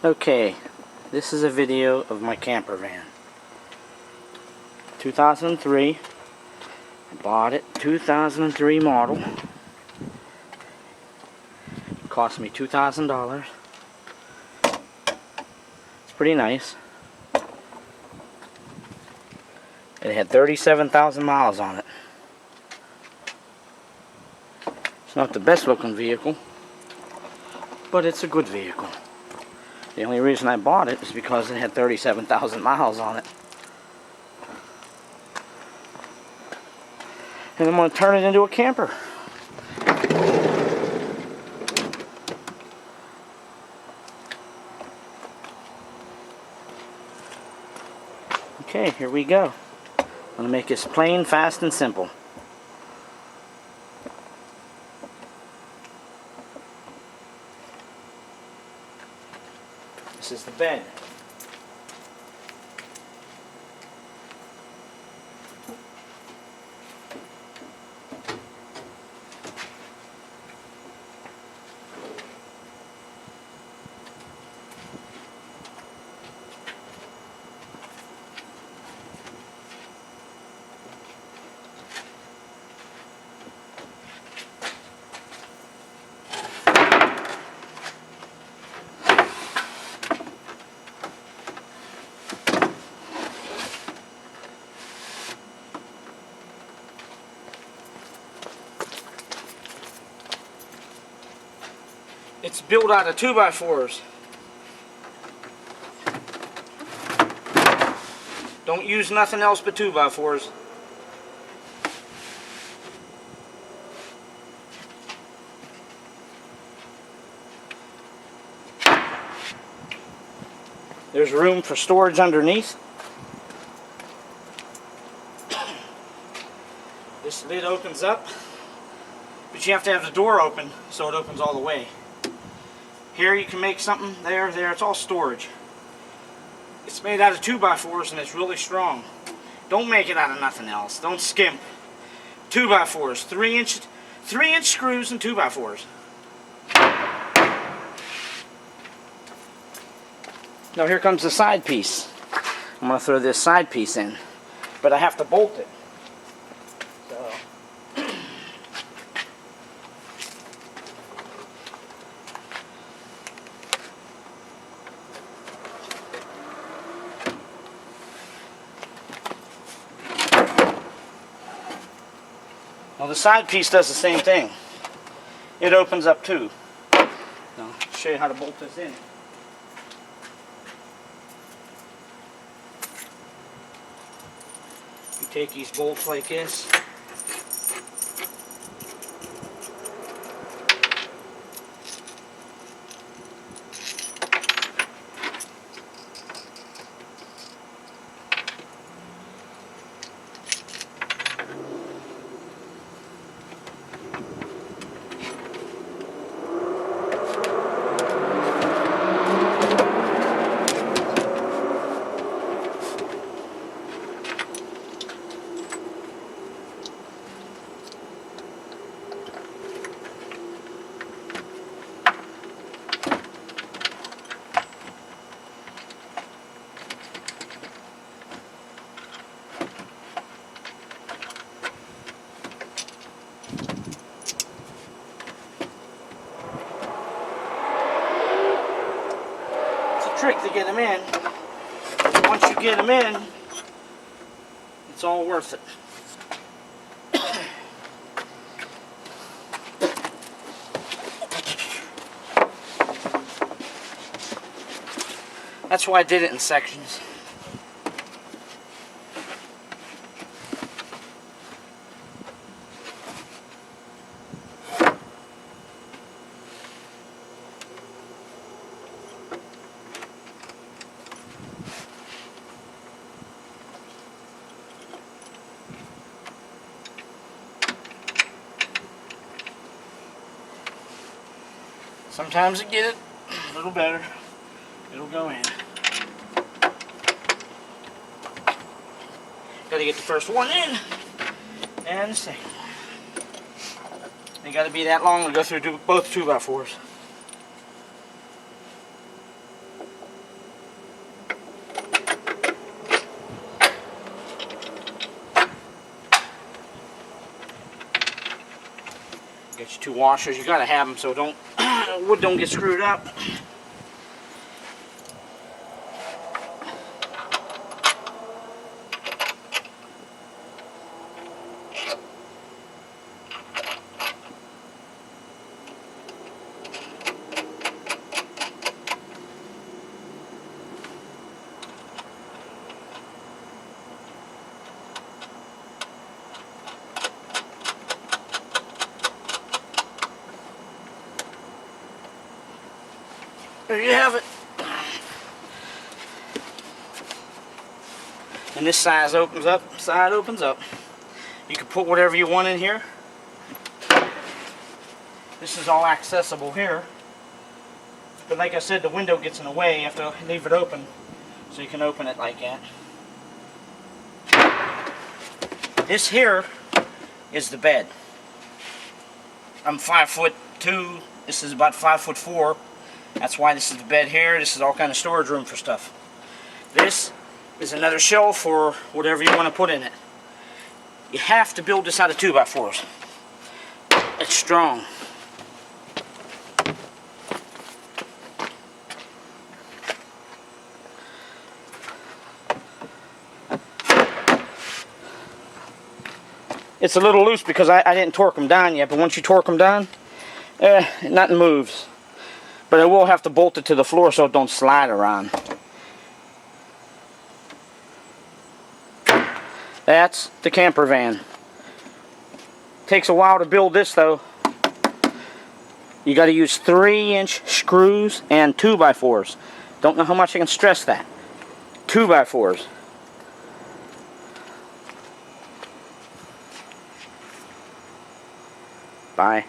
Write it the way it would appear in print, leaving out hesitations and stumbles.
Okay, this is a video of my camper van. 2003. I bought it. 2003 model. It cost me $2,000. It's pretty nice. It had 37,000 miles on it. It's not the best looking vehicle, but it's a good vehicle. The only reason I bought it is because it had 37,000 miles on it. And I'm going to turn it into a camper. Okay, here we go. I'm going to make this plain, fast, and simple. This is the bed. It's built out of 2x4s. Don't use nothing else but 2x4s. There's room for storage underneath. This lid opens up, but you have to have the door open so it opens all the way. Here you can make something, there, it's all storage. It's made out of 2x4s and it's really strong. Don't make it out of nothing else. Don't skimp. 2x4s, 3-inch screws and 2x4s. Now here comes the side piece. I'm going to throw this side piece in, but I have to bolt it. Well, the side piece does the same thing. It opens up too. Now, I'll show you how to bolt this in. You take these bolts like this. Trick to get them in. Once you get them in, it's all worth it. That's why I did it in sections. Sometimes you get it a little better, it'll go in. Gotta get the first one in, and the second one. They gotta be that long to go through both 2x4s. These two washers, you gotta have them so wood don't get screwed up. There you have it. And this side opens up. You can put whatever you want in here. This is all accessible here. But like I said, the window gets in the way. You have to leave it open so you can open it like that. This here is the bed. I'm 5'2". This is about 5'4". That's why this is the bed here. This is all kind of storage room for stuff. This is another shelf for whatever you want to put in it. You have to build this out of 2x4s. It's strong. It's a little loose because I didn't torque them down yet, but once you torque them down, nothing moves. But I will have to bolt it to the floor so it don't slide around. That's the camper van. Takes a while to build this though. You got to use 3-inch screws and 2x4s. Don't know how much I can stress that. 2x4s. Bye.